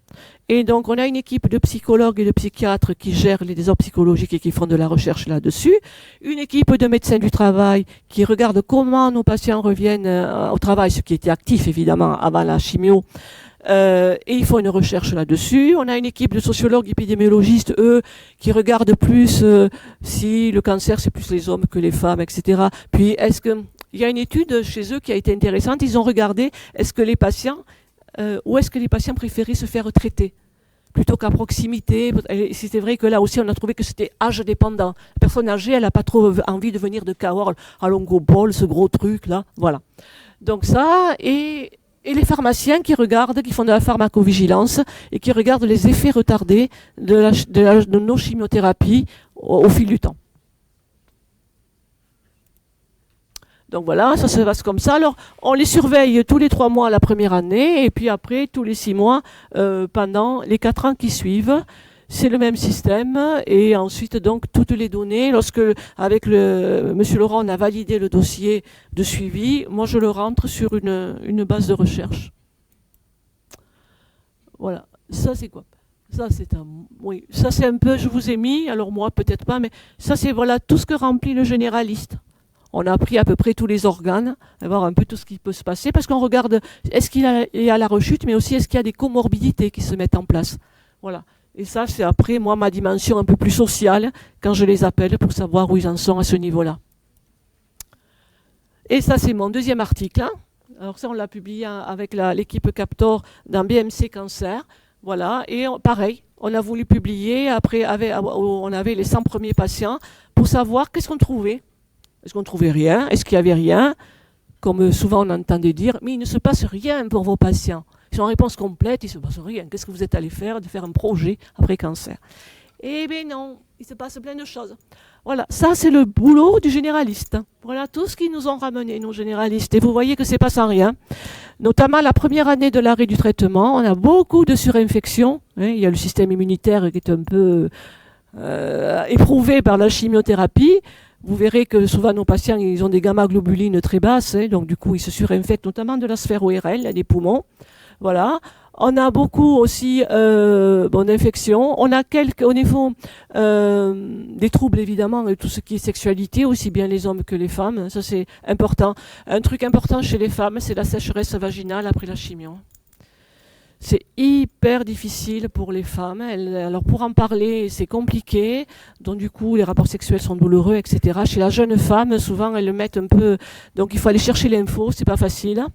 et donc on a une équipe de psychologues et de psychiatres qui gèrent les désordres psychologiques et qui font de la recherche là-dessus, une équipe de médecins du travail qui regarde comment nos patients reviennent au travail, ce qui était actif évidemment avant la chimio. Et ils font une recherche là-dessus. On a une équipe de sociologues, épidémiologistes, eux, qui regardent plus si le cancer, c'est plus les hommes que les femmes, etc. Puis, il y a une étude chez eux qui a été intéressante. Ils ont regardé où est-ce que les patients préféraient se faire traiter plutôt qu'à proximité. Et c'était vrai que là aussi, on a trouvé que c'était âge dépendant. La personne âgée, elle n'a pas trop envie de venir de Cahors à Longobol, ce gros truc là. Voilà. Donc ça, et et les pharmaciens qui regardent, qui font de la pharmacovigilance et qui regardent les effets retardés de nos chimiothérapies au fil du temps. Donc voilà, ça se passe comme ça. Alors, on les surveille tous les 3 mois la première année, et puis après, tous les 6 mois pendant les 4 ans qui suivent. C'est le même système, et ensuite, donc, toutes les données, lorsque, avec Monsieur Laurent, on a validé le dossier de suivi, moi, je le rentre sur une base de recherche. Voilà. Ça, c'est quoi? Ça, c'est un peu, je vous ai mis, alors moi, peut-être pas, mais ça, c'est, voilà, tout ce que remplit le généraliste. On a pris à peu près tous les organes, à voir un peu tout ce qui peut se passer, parce qu'on regarde, est-ce qu'il y a la rechute, mais aussi est-ce qu'il y a des comorbidités qui se mettent en place. Voilà. Et ça, c'est après, moi, ma dimension un peu plus sociale, quand je les appelle pour savoir où ils en sont à ce niveau-là. Et ça, c'est mon deuxième article. Hein. Alors ça, on l'a publié avec l'équipe Captor dans BMC Cancer. Voilà. Et pareil, on a voulu publier, après, on avait les 100 premiers patients, pour savoir qu'est-ce qu'on trouvait. Est-ce qu'on ne trouvait rien? Est-ce qu'il n'y avait rien? Comme souvent on entendait dire, mais il ne se passe rien pour vos patients. Ils sont en réponse complète, il ne se passe rien. Qu'est-ce que vous êtes allé faire? De faire un projet après cancer. Eh bien non, il se passe plein de choses. Voilà, ça c'est le boulot du généraliste. Voilà tout ce qu'ils nous ont ramené, nos généralistes. Et vous voyez que ce n'est pas sans rien. Notamment la première année de l'arrêt du traitement, on a beaucoup de surinfections. Hein, il y a le système immunitaire qui est un peu éprouvé par la chimiothérapie. Vous verrez que souvent nos patients ils ont des gamma-globulines très basses, hein, donc du coup ils se surinfectent notamment de la sphère ORL, des poumons. Voilà. On a beaucoup aussi d'infections. On a au niveau des troubles évidemment, tout ce qui est sexualité, aussi bien les hommes que les femmes. Ça c'est important. Un truc important chez les femmes, c'est la sécheresse vaginale après la chimio. C'est hyper difficile pour les femmes. Alors pour en parler, c'est compliqué. Donc du coup, les rapports sexuels sont douloureux, etc. Chez la jeune femme, souvent, elles le mettent un peu... Donc il faut aller chercher l'info, c'est pas facile.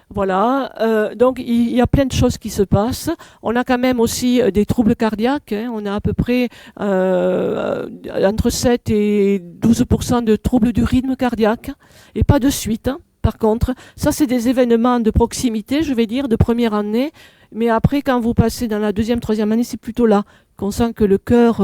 Voilà. Donc il y a plein de choses qui se passent. On a quand même aussi des troubles cardiaques. Hein. On a à peu près entre 7 et 12% de troubles du rythme cardiaque. Et pas de suite. Hein. Par contre, ça c'est des événements de proximité, je vais dire, de première année. Mais après, quand vous passez dans la deuxième, troisième année, c'est plutôt là qu'on sent que le cœur,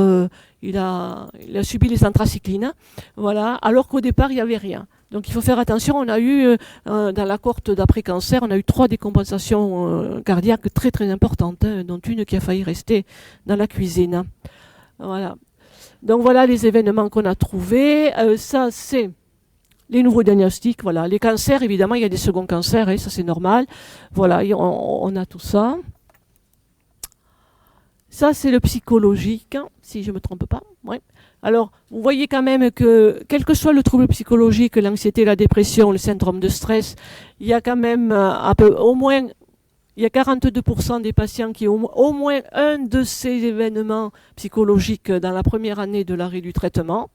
il a subi les anthracyclines. Voilà. Alors qu'au départ, il n'y avait rien. Donc il faut faire attention. On a eu, dans la cohorte d'après-cancer, on a eu 3 décompensations cardiaques très très importantes, hein, dont une qui a failli rester dans la cuisine. Voilà. Donc voilà les événements qu'on a trouvés. Ça, c'est... Les nouveaux diagnostics, voilà. Les cancers, évidemment, il y a des seconds cancers, et ça c'est normal. Voilà, on a tout ça. Ça, c'est le psychologique, hein, si je ne me trompe pas. Ouais. Alors, vous voyez quand même que, quel que soit le trouble psychologique, l'anxiété, la dépression, le syndrome de stress, il y a quand même au moins... Il y a 42% des patients qui ont au moins un de ces événements psychologiques dans la première année de l'arrêt du traitement.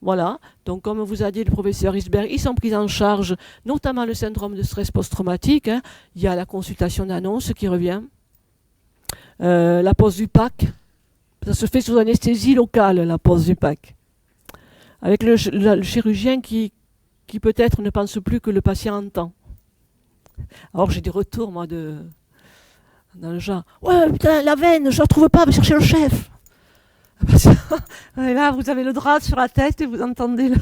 Voilà, donc comme vous a dit le professeur Isberg, ils sont pris en charge, notamment le syndrome de stress post-traumatique. Hein. Il y a la consultation d'annonce qui revient, la pose du PAC, ça se fait sous anesthésie locale, la pose du PAC. Avec le chirurgien qui peut-être ne pense plus que le patient entend. Alors j'ai des retours, moi, dans le genre, ouais, putain, la veine, je la trouve pas, va chercher le chef. Et là, vous avez le drap sur la tête et vous entendez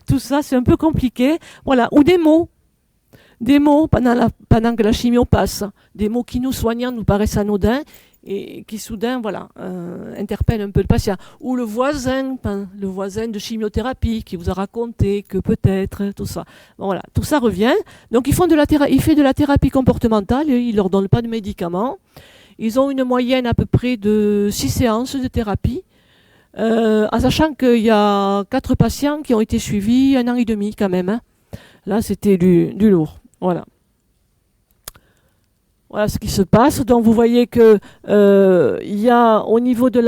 tout ça, c'est un peu compliqué. Voilà, ou des mots pendant que la chimio passe, des mots qui nous soignants nous paraissent anodins et qui soudain, voilà, interpellent un peu le patient. Ou le voisin de chimiothérapie qui vous a raconté que peut-être tout ça. Bon, voilà, tout ça revient. Donc il fait de la thérapie comportementale, il leur donne pas de médicaments. Ils ont une moyenne à peu près de 6 séances de thérapie. En sachant qu'il y a 4 patients qui ont été suivis 1 an et demi quand même. Hein. Là, c'était du lourd. Voilà. Voilà ce qui se passe. Donc, vous voyez que il y a au niveau de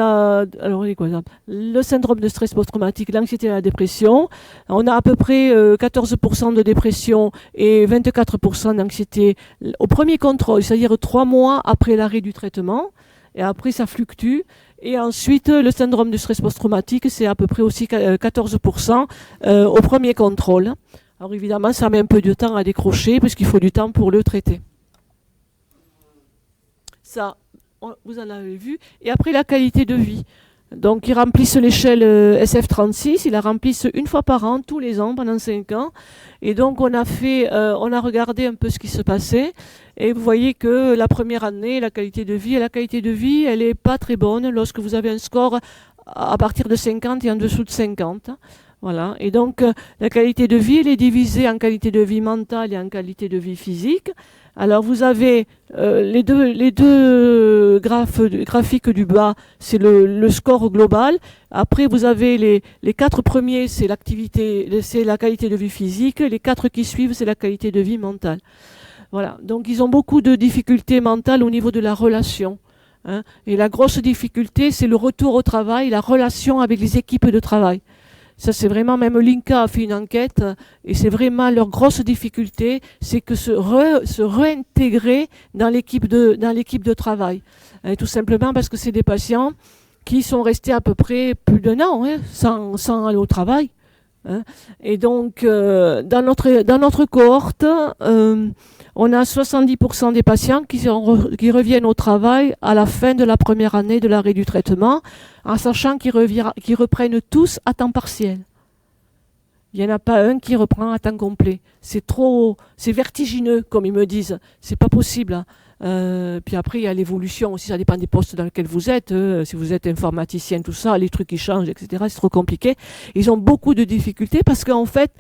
le syndrome de stress post-traumatique, l'anxiété et la dépression. On a à peu près 14% de dépression et 24% d'anxiété au premier contrôle, c'est-à-dire 3 mois après l'arrêt du traitement. Et après, ça fluctue. Et ensuite, le syndrome de stress post-traumatique, c'est à peu près aussi 14% au premier contrôle. Alors évidemment, ça met un peu de temps à décrocher, parce qu'il faut du temps pour le traiter. Ça, vous en avez vu. Et après, la qualité de vie. Donc, ils remplissent l'échelle SF36, ils la remplissent une fois par an, tous les ans, pendant 5 ans. Et donc, on a regardé un peu ce qui se passait. Et vous voyez que la première année, la qualité de vie, elle n'est pas très bonne lorsque vous avez un score à partir de 50 et en dessous de 50. Voilà. Et donc, la qualité de vie, elle est divisée en qualité de vie mentale et en qualité de vie physique. Alors, vous avez les deux graphiques du bas, c'est le score global. Après, vous avez les 4 premiers, c'est la qualité de vie physique. Les 4 qui suivent, c'est la qualité de vie mentale. Voilà. Donc, ils ont beaucoup de difficultés mentales au niveau de la relation. Hein. Et la grosse difficulté, c'est le retour au travail, la relation avec les équipes de travail. Ça, c'est vraiment, même l'INCA a fait une enquête, et c'est vraiment leur grosse difficulté, c'est que se réintégrer dans l'équipe de travail. Et tout simplement parce que c'est des patients qui sont restés à peu près plus d'1 an, hein, sans aller au travail. Hein. Et donc, dans notre cohorte, on a 70% des patients qui reviennent au travail à la fin de la première année de l'arrêt du traitement, en sachant qu'ils reprennent tous à temps partiel. Il n'y en a pas un qui reprend à temps complet. C'est vertigineux, comme ils me disent. C'est pas possible. Hein. Puis après, il y a l'évolution aussi, ça dépend des postes dans lesquels vous êtes. Si vous êtes informaticien, tout ça, les trucs qui changent, etc., c'est trop compliqué. Ils ont beaucoup de difficultés parce qu'en fait,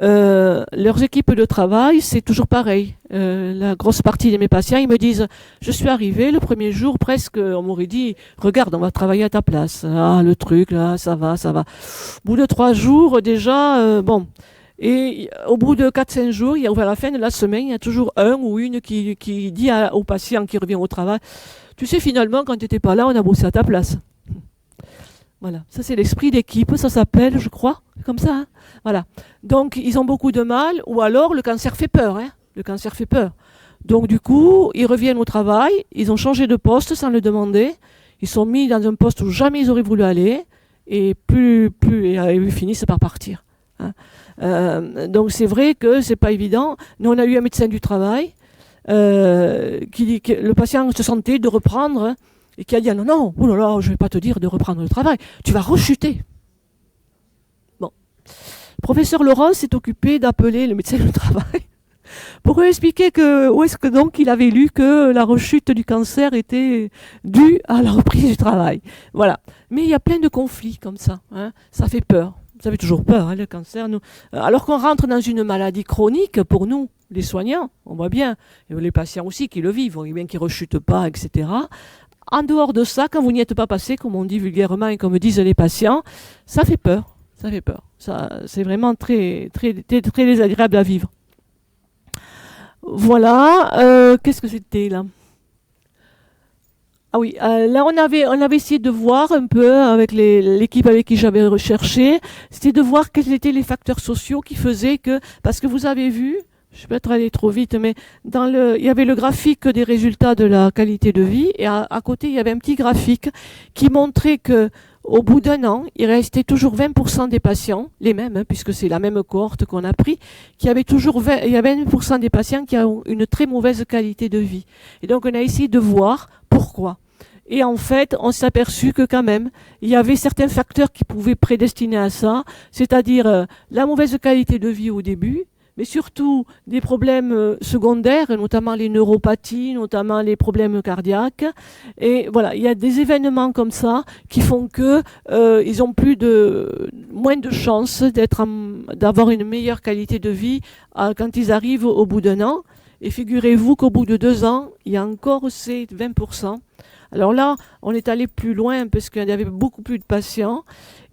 leurs équipes de travail, c'est toujours pareil. La grosse partie de mes patients, ils me disent, je suis arrivé le premier jour, presque, on m'aurait dit, regarde, on va travailler à ta place. Ah, le truc, là, ça va. Au bout de 3 jours, déjà, bon. Et au bout de 4-5 jours, vers la fin de la semaine, il y a toujours un ou une qui dit au patient qui revient au travail, tu sais, finalement, quand tu n'étais pas là, on a bossé à ta place. Voilà, ça c'est l'esprit d'équipe, ça s'appelle, je crois, comme ça. Hein, voilà. Donc ils ont beaucoup de mal, ou alors le cancer fait peur. Hein, le cancer fait peur. Donc du coup, ils reviennent au travail, ils ont changé de poste sans le demander, ils sont mis dans un poste où jamais ils auraient voulu aller, et ils finissent par partir. Hein. Donc c'est vrai que c'est pas évident. Nous on a eu un médecin du travail qui dit que le patient se sentait de reprendre. Hein, et qui a dit ah non, oh là là, je vais pas te dire de reprendre le travail, tu vas rechuter. Bon. Le professeur Laurent s'est occupé d'appeler le médecin du travail pour lui expliquer où est-ce que donc il avait lu que la rechute du cancer était due à la reprise du travail. Voilà. Mais il y a plein de conflits comme ça. Hein. Ça fait peur. Vous avez toujours peur, hein, le cancer. Alors qu'on rentre dans une maladie chronique, pour nous, les soignants, on voit bien, et les patients aussi qui le vivent, on voit bien qu'ils ne rechutent pas, etc. En dehors de ça, quand vous n'y êtes pas passé, comme on dit vulgairement et comme disent les patients, ça fait peur. Ça fait peur. C'est vraiment très, très, très, très désagréable à vivre. Voilà. Qu'est-ce que c'était là ? Ah oui, là on avait essayé de voir un peu avec l'équipe avec qui j'avais recherché, c'était de voir quels étaient les facteurs sociaux qui faisaient que, parce que vous avez vu, je vais peut-être aller trop vite, mais il y avait le graphique des résultats de la qualité de vie, et à côté il y avait un petit graphique qui montrait que au bout d'1 an, il restait toujours 20% des patients, les mêmes, hein, puisque c'est la même cohorte qu'on a pris, il y avait 20% des patients qui ont une très mauvaise qualité de vie. Et donc on a essayé de voir pourquoi. Et en fait, on s'est aperçu que quand même, il y avait certains facteurs qui pouvaient prédestiner à ça, c'est-à-dire la mauvaise qualité de vie au début, mais surtout des problèmes secondaires, notamment les neuropathies, notamment les problèmes cardiaques. Et voilà, il y a des événements comme ça qui font que ils ont moins de chances d'avoir une meilleure qualité de vie quand ils arrivent au bout d'1 an. Et figurez-vous qu'au bout de 2 ans, il y a encore ces 20%. Alors là, on est allé plus loin parce qu'il y avait beaucoup plus de patients.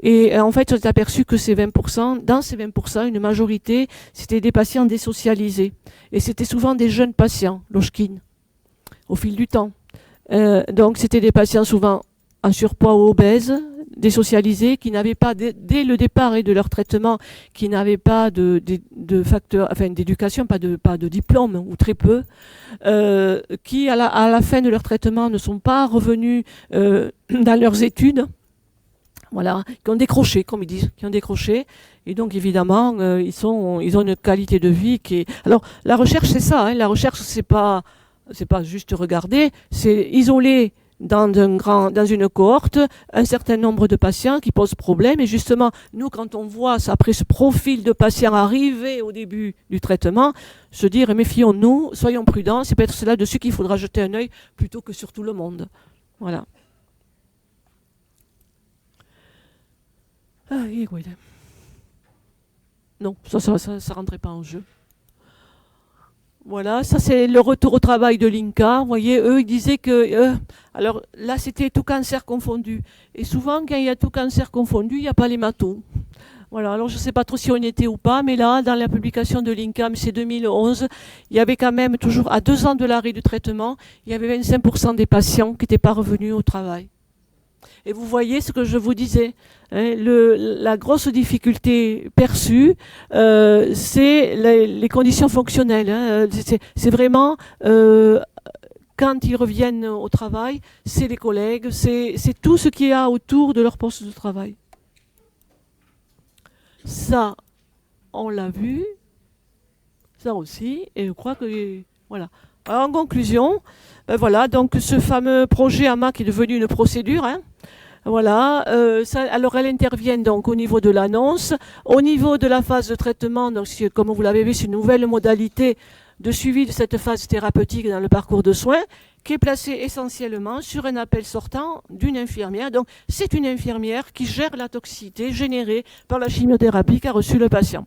Et en fait, on s'est aperçu que dans ces 20%, une majorité, c'était des patients désocialisés. Et c'était souvent des jeunes patients, Lochkin, au fil du temps. Donc c'était des patients souvent en surpoids ou obèses, désocialisés, qui n'avaient pas, dès le départ de leur traitement, qui n'avaient pas de facteurs, enfin d'éducation, pas de diplôme, ou très peu, qui à la fin de leur traitement ne sont pas revenus dans leurs études, voilà, qui ont décroché, comme ils disent, et donc évidemment ils ont une qualité de vie qui est. Alors la recherche c'est ça, hein, la recherche c'est pas c'est pas juste regarder, c'est isoler dans une cohorte un certain nombre de patients qui posent problème. Et justement, nous, quand on voit après ce profil de patients arriver au début du traitement, se dire méfions-nous, soyons prudents, c'est peut-être cela dessus qu'il faudra jeter un œil plutôt que sur tout le monde. Voilà. Ah, non, ça rentrait pas en jeu. Voilà, ça c'est le retour au travail de l'INCA. Vous voyez, eux, ils disaient que... alors là, c'était tout cancer confondu. Et souvent, quand il y a tout cancer confondu, il n'y a pas l'hémato. Voilà, alors je ne sais pas trop si on y était ou pas, mais là, dans la publication de l'INCA, c'est 2011, il y avait quand même toujours, à 2 ans de l'arrêt du traitement, il y avait 25% des patients qui n'étaient pas revenus au travail. Et vous voyez ce que je vous disais, hein, la grosse difficulté perçue, c'est les conditions fonctionnelles. Hein, c'est vraiment, quand ils reviennent au travail, c'est les collègues, c'est tout ce qu'il y a autour de leur poste de travail. Ça, on l'a vu, ça aussi, et je crois que, voilà. Alors, en conclusion, voilà, donc ce fameux projet AMA qui est devenu une procédure, hein, voilà, alors elle intervient donc au niveau de l'annonce, au niveau de la phase de traitement, donc comme vous l'avez vu, c'est une nouvelle modalité de suivi de cette phase thérapeutique dans le parcours de soins, qui est placée essentiellement sur un appel sortant d'une infirmière. Donc c'est une infirmière qui gère la toxicité générée par la chimiothérapie qu'a reçue le patient.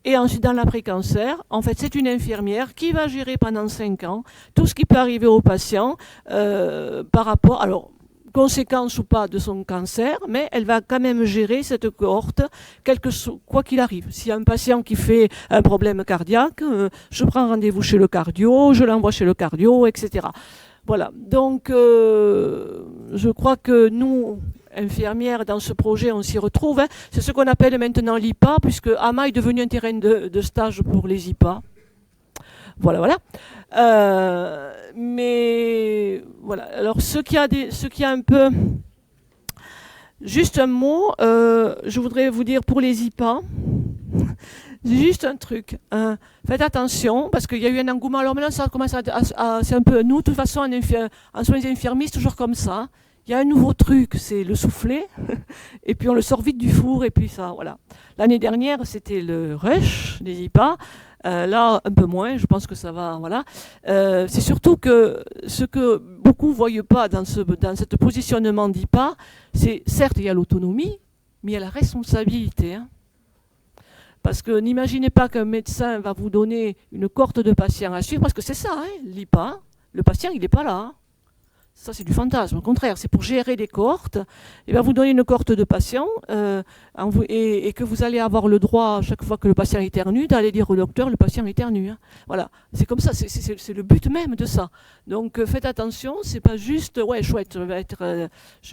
Et ensuite dans l'après-cancer, en fait c'est une infirmière qui va gérer pendant 5 ans tout ce qui peut arriver au patient par rapport... Alors, conséquence ou pas de son cancer, mais elle va quand même gérer cette cohorte, quoi qu'il arrive. S'il y a un patient qui fait un problème cardiaque, je prends rendez-vous chez le cardio, je l'envoie chez le cardio, etc. Voilà. Donc, je crois que nous, infirmières, dans ce projet, on s'y retrouve. Hein. C'est ce qu'on appelle maintenant l'IPA, puisque AMA est devenu un terrain de stage pour les IPA. Voilà, voilà. Mais voilà. Alors, ce qui a un peu, juste un mot, je voudrais vous dire pour les IPA, juste un truc. Faites attention parce qu'il y a eu un engouement. Alors maintenant, ça commence c'est un peu nous. De toute façon, en soins infirmiers, c'est toujours comme ça. Il y a un nouveau truc, c'est le soufflet, et puis on le sort vite du four, et puis ça, voilà. L'année dernière, c'était le rush des IPA. Là, un peu moins, je pense que ça va, voilà. C'est surtout que ce que beaucoup ne voient pas dans ce positionnement d'IPA, c'est certes, il y a l'autonomie, mais il y a la responsabilité. Hein. Parce que n'imaginez pas qu'un médecin va vous donner une cohorte de patients à suivre, parce que c'est ça, hein, l'IPA. Le patient, il n'est pas là. Hein. Ça, c'est du fantasme. Au contraire, c'est pour gérer des cohortes. Il va vous donner une cohorte de patients et que vous allez avoir le droit, à chaque fois que le patient éternue, d'aller dire au docteur, le patient éternue. Hein. Voilà. C'est comme ça. C'est le but même de ça. Donc, faites attention. C'est pas juste, ouais, chouette, je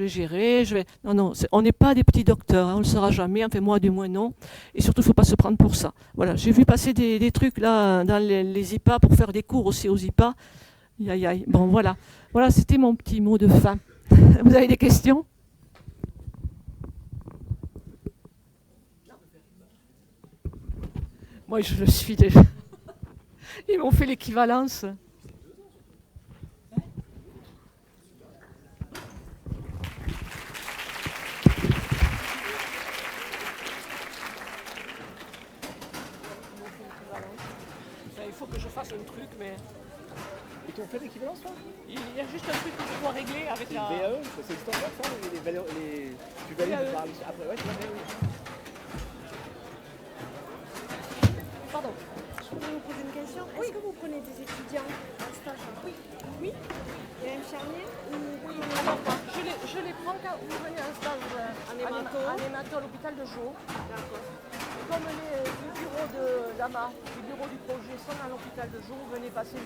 vais gérer. Non, non. On n'est pas des petits docteurs. Hein, on ne le sera jamais. Enfin, moi, du moins, non. Et surtout, il ne faut pas se prendre pour ça. Voilà. J'ai vu passer des trucs là dans les IPA pour faire des cours aussi aux IPA. Aïe, aïe. Bon, voilà. Voilà, c'était mon petit mot de fin. Vous avez des questions? Moi, je le suis déjà. Ils m'ont fait l'équivalence. Il faut que je fasse un truc, mais... Et tu as fait l'équivalence, toi? Il y a juste un truc que je dois régler avec la... VAE, c'est le standard, ça? Les valeurs, tu valides par... Après, ouais, tu vas faire, oui. Pardon. Je voulais vous poser une question. Est-ce que vous prenez des étudiants en stage? Oui. Oui. Et infirmiers? Oui, alors, je les prends quand vous venez en stage en hémato à l'hôpital de Jeau. D'accord. Comme le bureau de l'AMA, le bureau du projet sont à l'hôpital de Jeau, vous venez passer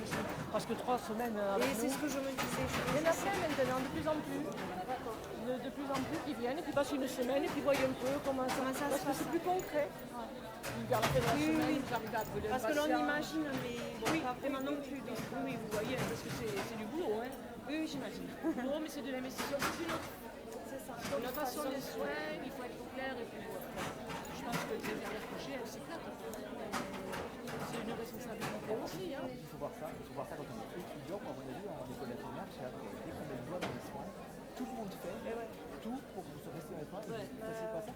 presque 3 semaines avec Et nous. c'est ce que je me disais. Il y en a plein maintenant, de plus en plus. D'accord. De plus en plus qui viennent et qui passent une semaine et qui voient un peu comment ça se passe. Parce que c'est plus concret. Vers la fin de la semaine, vous arrivez à trouver un Parce que l'on imagine, mais bon, oui, pas vraiment non plus. Donc. Oui, vous voyez, parce que c'est du boulot. Hein. Oui, j'imagine. Non, mais c'est de l'investissement. C'est ça. Donc, la façon des soins, il faut être clair. Et puis, je pense que les infirmières que j'ai, elles s'éclatent. C'est une responsabilité aussi. Hein. Il faut voir ça quand on est étudiant. Donc, à mon avis, en école d'infirmière, dès qu'on met le doigt dans les soins, tout le monde fait tout pour se rester dans les soins. C'est pas ça.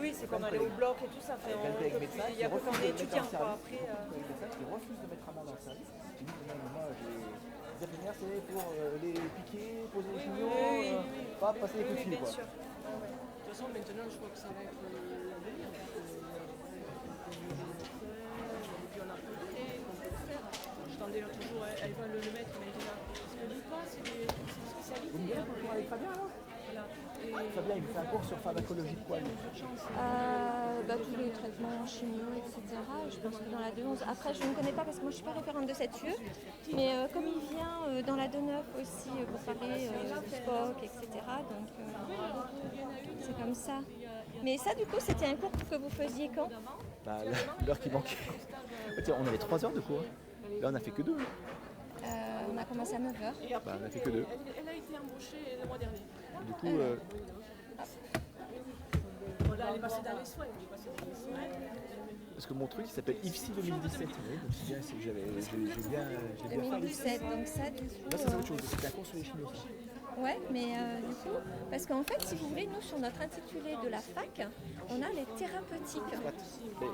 Oui, c'est comme aller au bloc et tout ça. Fait, il y a pas qu'en étudiant. Après, qui refusent de mettre à main dans le service. Qui disent moi, les infirmières, c'est pour les piquer, poser les signaux, pas passer les coups de fil. bien sûr. De toute façon, maintenant, je crois que ça va être l'avenir. Et puis on a appris qu'on peut le faire. Je tendais l'autre jour, elle va le mettre, mais elle dit là, parce que l'IPA, c'est des spécialités. Vous me direz pour aller très bien alors. Fabien, il fait un cours sur pharmacologie de quoi lui Tous les traitements chimio, etc. Je pense que dans la 2.11. Après, je ne connais pas parce que moi je ne suis pas référente de cette UE. Mais comme il vient dans la 2.9 aussi pour parler du SPOC, etc. Donc c'est comme ça. Mais ça, du coup, c'était un cours que vous faisiez quand? L'heure qui manquait. Tiens, on avait 3 heures de cours. Là, on a fait que 2. On a commencé à 9h. On a fait que 2. Elle a été embauchée le mois dernier. Du coup, Là, elle est passée dans les soins. parce que mon truc, il s'appelle IFSI 2017. Oui, donc c'est bien, j'ai bien fait. 2017, donc ça, du coup. Là, c'est autre chose. C'était un cours sur les chimios. Ouais, mais du coup, parce qu'en fait, si vous voulez, nous, sur notre intitulé de la fac, on a les thérapeutiques. Mais